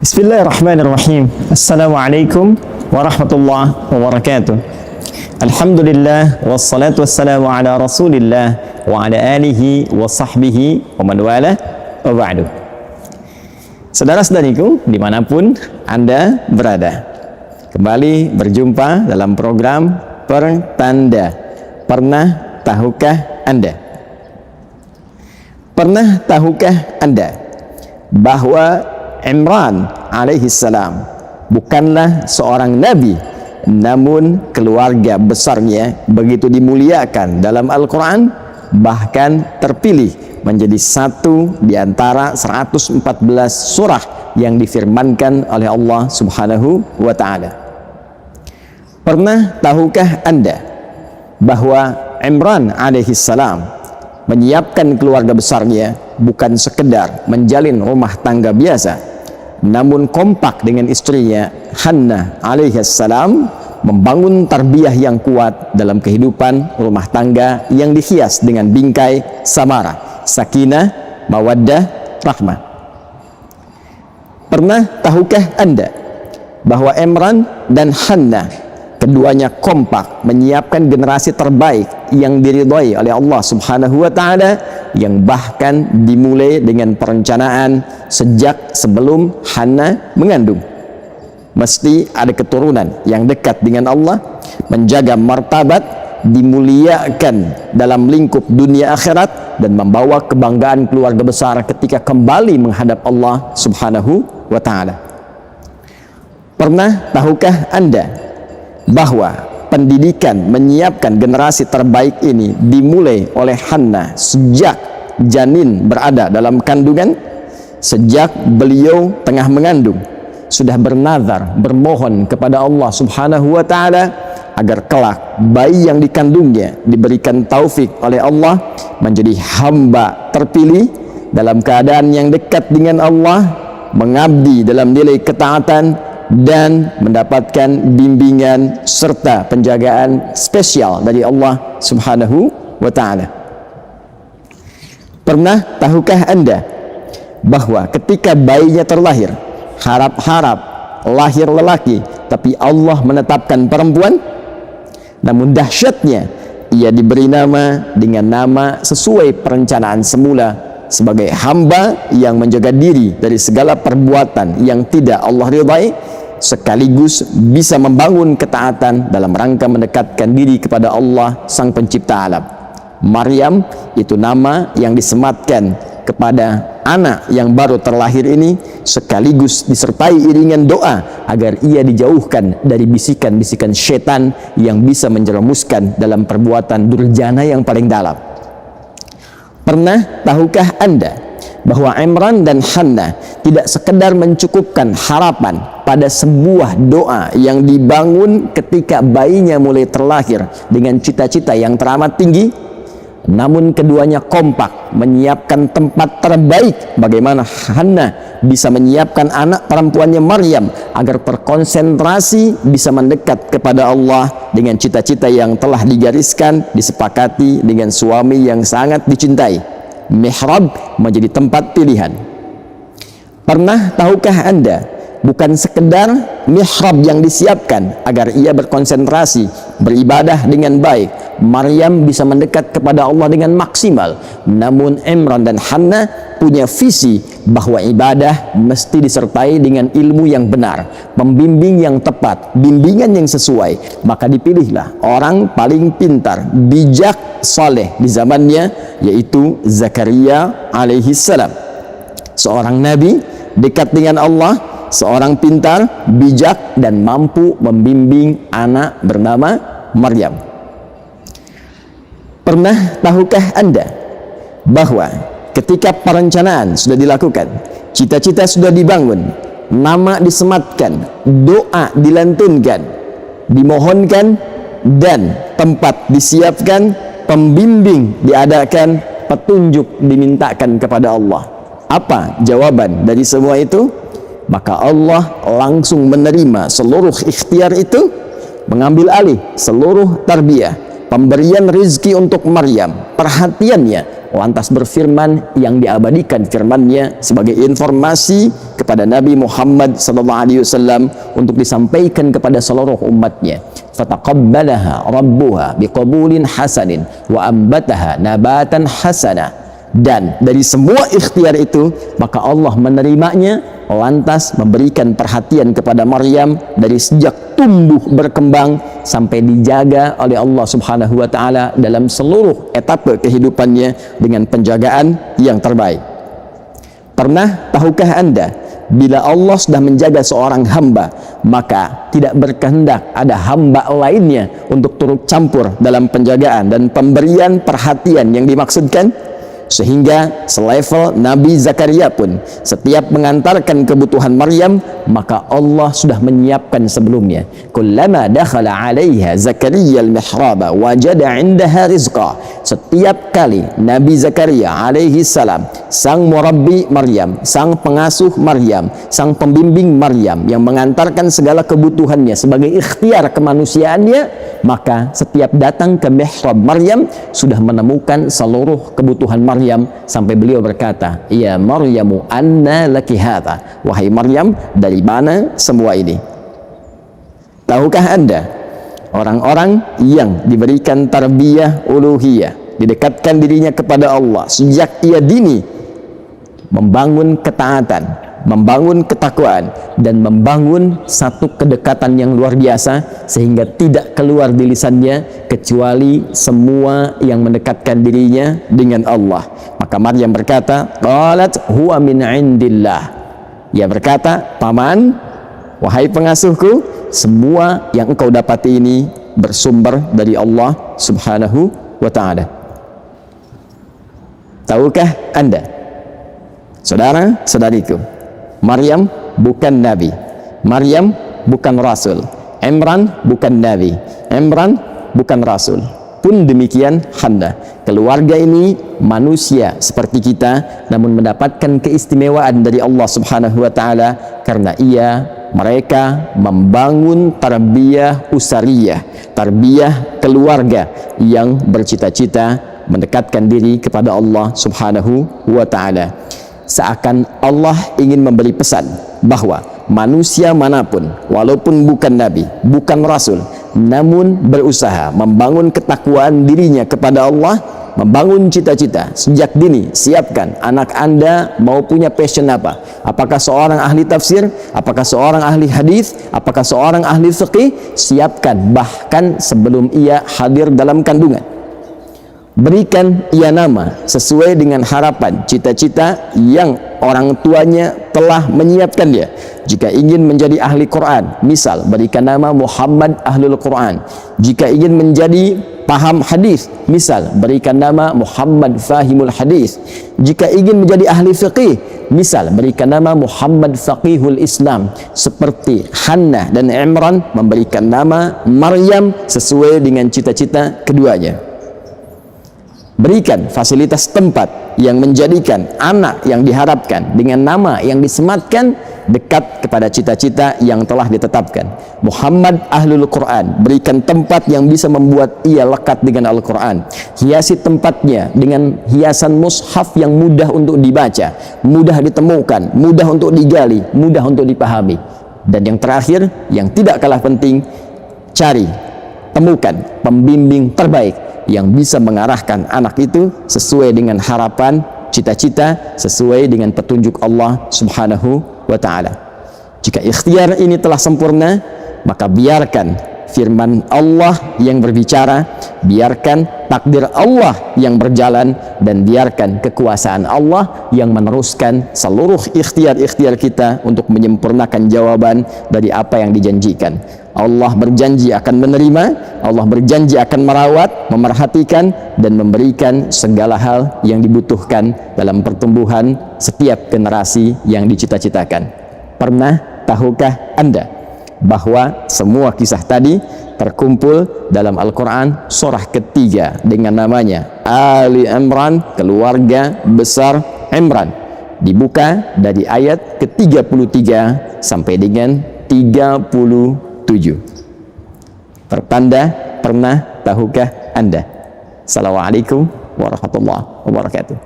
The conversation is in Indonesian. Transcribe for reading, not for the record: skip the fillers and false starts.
Bismillahirrahmanirrahim. Assalamualaikum warahmatullahi wabarakatuh. Alhamdulillah wassalatu wassalamu ala Rasulillah wa ala alihi wa sahbihi wa man wala wa ba'du. Saudara-saudariku dimanapun Anda berada, kembali berjumpa dalam program Pertanda. Pernah tahukah Anda? Pernah tahukah Anda bahwa Imran alaihissalam bukanlah seorang nabi, namun keluarga besarnya begitu dimuliakan dalam Al-Quran, bahkan terpilih menjadi satu di antara 114 surah yang difirmankan oleh Allah Subhanahu wa ta'ala. Pernah tahukah Anda bahwa Imran alaihissalam menyiapkan keluarga besarnya bukan sekedar menjalin rumah tangga biasa, namun kompak dengan istrinya Hannah alaihissalam membangun tarbiyah yang kuat dalam kehidupan rumah tangga yang dihias dengan bingkai samara, sakinah, mawaddah, rahmah. Pernah tahukah Anda bahwa Imran dan Hannah keduanya kompak menyiapkan generasi terbaik yang diridhai oleh Allah Subhanahu wa ta'ala, yang bahkan dimulai dengan perencanaan sejak sebelum Hannah mengandung. Mesti ada keturunan yang dekat dengan Allah, menjaga martabat, dimuliakan dalam lingkup dunia akhirat, dan membawa kebanggaan keluarga besar ketika kembali menghadap Allah Subhanahu wa ta'ala. Pernah tahukah Anda bahwa pendidikan menyiapkan generasi terbaik ini dimulai oleh Hannah sejak janin berada dalam kandungan? Sejak beliau tengah mengandung sudah bernazar, bermohon kepada Allah Subhanahu wa ta'ala agar kelak bayi yang dikandungnya diberikan taufik oleh Allah menjadi hamba terpilih dalam keadaan yang dekat dengan Allah, mengabdi dalam nilai ketaatan, dan mendapatkan bimbingan serta penjagaan spesial dari Allah Subhanahu wa ta'ala. Pernah tahukah Anda bahwa ketika bayinya terlahir, harap-harap lahir lelaki, tapi Allah menetapkan perempuan? Namun dahsyatnya, ia diberi nama dengan nama sesuai perencanaan semula, sebagai hamba yang menjaga diri dari segala perbuatan yang tidak Allah ridhai, sekaligus bisa membangun ketaatan dalam rangka mendekatkan diri kepada Allah Sang Pencipta alam. Maryam itu nama yang disematkan kepada anak yang baru terlahir ini, sekaligus disertai iringan doa agar ia dijauhkan dari bisikan-bisikan setan yang bisa menjerumuskan dalam perbuatan durjana yang paling dalam. Pernah tahukah Anda bahwa Imran dan Hannah tidak sekedar mencukupkan harapan pada sebuah doa yang dibangun ketika bayinya mulai terlahir dengan cita-cita yang teramat tinggi, namun keduanya kompak menyiapkan tempat terbaik bagaimana Hannah bisa menyiapkan anak perempuannya Maryam agar terkonsentrasi bisa mendekat kepada Allah dengan cita-cita yang telah digariskan, disepakati dengan suami yang sangat dicintai. Mihrab menjadi tempat pilihan. Pernah tahukah Anda, bukan sekedar mihrab yang disiapkan agar ia berkonsentrasi beribadah dengan baik, Maryam bisa mendekat kepada Allah dengan maksimal, namun Imran dan Hannah punya visi bahwa ibadah mesti disertai dengan ilmu yang benar, pembimbing yang tepat, bimbingan yang sesuai. Maka dipilihlah orang paling pintar, bijak, saleh di zamannya, yaitu Zakaria alaihissalam, seorang nabi dekat dengan Allah, seorang pintar, bijak, dan mampu membimbing anak bernama Maryam. Pernah tahukah Anda bahwa ketika perencanaan sudah dilakukan, cita-cita sudah dibangun, nama disematkan, doa dilantunkan, dimohonkan, dan tempat disiapkan, pembimbing diadakan, petunjuk dimintakan kepada Allah? Apa jawaban dari semua itu? Maka Allah langsung menerima seluruh ikhtiar itu, mengambil alih seluruh tarbiyah, pemberian rizki untuk Maryam, perhatiannya, lantas berfirman yang diabadikan firman-Nya sebagai informasi kepada Nabi Muhammad SAW untuk disampaikan kepada seluruh umatnya. Fataqabbalaha rabbuha biqabulin hasanin wa ambataha nabatan hasana. Dan dari semua ikhtiar itu maka Allah menerimanya, lantas memberikan perhatian kepada Maryam dari sejak tumbuh berkembang sampai dijaga oleh Allah Subhanahu wa taala dalam seluruh etapa kehidupannya dengan penjagaan yang terbaik. Pernah tahukah Anda, bila Allah sudah menjaga seorang hamba, maka tidak berkehendak ada hamba lainnya untuk turut campur dalam penjagaan dan pemberian perhatian yang dimaksudkan? Sehingga selevel Nabi Zakaria pun setiap mengantarkan kebutuhan Maryam, maka Allah sudah menyiapkan sebelumnya. Kullama dakhala 'alaiha Zakaria al-mihraba wajada 'indaha rizqa. Setiap kali Nabi Zakaria alaihi salam, sang murabbi Maryam, sang pengasuh Maryam, sang pembimbing Maryam yang mengantarkan segala kebutuhannya sebagai ikhtiar kemanusiaannya, maka setiap datang ke mihrab Maryam sudah menemukan seluruh kebutuhan Maryam, sampai beliau berkata, "Ya Maryamu, anna laki hadha?" Wahai Maryam, dari mana semua ini? Tahukah Anda, orang-orang yang diberikan tarbiyah uluhiyah, didekatkan dirinya kepada Allah sejak ia dini, membangun ketaatan, membangun ketakwaan, dan membangun satu kedekatan yang luar biasa sehingga tidak keluar di lisannya kecuali semua yang mendekatkan dirinya dengan Allah. Maka Maryam berkata, qalat huwa min indillah. Ia berkata, paman, wahai pengasuhku, semua yang engkau dapati ini bersumber dari Allah Subhanahu wa ta'ala. Tahukah Anda, saudara-saudariku, Maryam bukan nabi, Maryam bukan rasul, Imran bukan nabi, Imran bukan rasul. Pun demikian Hannah, keluarga ini manusia seperti kita, namun mendapatkan keistimewaan dari Allah Subhanahu wa ta'ala karena mereka membangun tarbiyah usariyah, tarbiyah keluarga yang bercita-cita mendekatkan diri kepada Allah Subhanahu wa ta'ala. Seakan Allah ingin memberi pesan bahwa manusia manapun, walaupun bukan nabi, bukan rasul, namun berusaha membangun ketakwaan dirinya kepada Allah, membangun cita-cita sejak dini. Siapkan anak Anda mau punya passion apa? Apakah seorang ahli tafsir? Apakah seorang ahli hadis? Apakah seorang ahli fiqih? Siapkan bahkan sebelum ia hadir dalam kandungan. Berikan ia nama sesuai dengan harapan, cita-cita yang orang tuanya telah menyiapkan dia. Jika ingin menjadi ahli Quran, misal berikan nama Muhammad Ahlul Quran. Jika ingin menjadi paham hadis, misal berikan nama Muhammad Fahimul Hadis. Jika ingin menjadi ahli fiqih, misal berikan nama Muhammad Faqihul Islam. Seperti Hannah dan Imran memberikan nama Maryam sesuai dengan cita-cita keduanya. Berikan fasilitas tempat yang menjadikan anak yang diharapkan dengan nama yang disematkan dekat kepada cita-cita yang telah ditetapkan. Muhammad Ahlul Quran, berikan tempat yang bisa membuat ia lekat dengan Al-Quran. Hiasi tempatnya dengan hiasan mushaf yang mudah untuk dibaca, mudah ditemukan, mudah untuk digali, mudah untuk dipahami. Dan yang terakhir, yang tidak kalah penting, cari, temukan pembimbing terbaik yang bisa mengarahkan anak itu sesuai dengan harapan, cita-cita, sesuai dengan petunjuk Allah Subhanahu wa ta'ala. Jika ikhtiar ini telah sempurna, maka biarkan firman Allah yang berbicara, biarkan takdir Allah yang berjalan, dan biarkan kekuasaan Allah yang meneruskan seluruh ikhtiar-ikhtiar kita untuk menyempurnakan jawaban dari apa yang dijanjikan. Allah berjanji akan menerima, Allah berjanji akan merawat, memerhatikan, dan memberikan segala hal yang dibutuhkan dalam pertumbuhan setiap generasi yang dicita-citakan. Pernah tahukah Anda bahwa semua kisah tadi terkumpul dalam Al-Quran surah ketiga dengan namanya Ali Imran, keluarga besar Imran, dibuka dari ayat ke-33 sampai dengan 37. Tertanda pernah tahukah Anda. Assalamualaikum warahmatullahi wabarakatuh.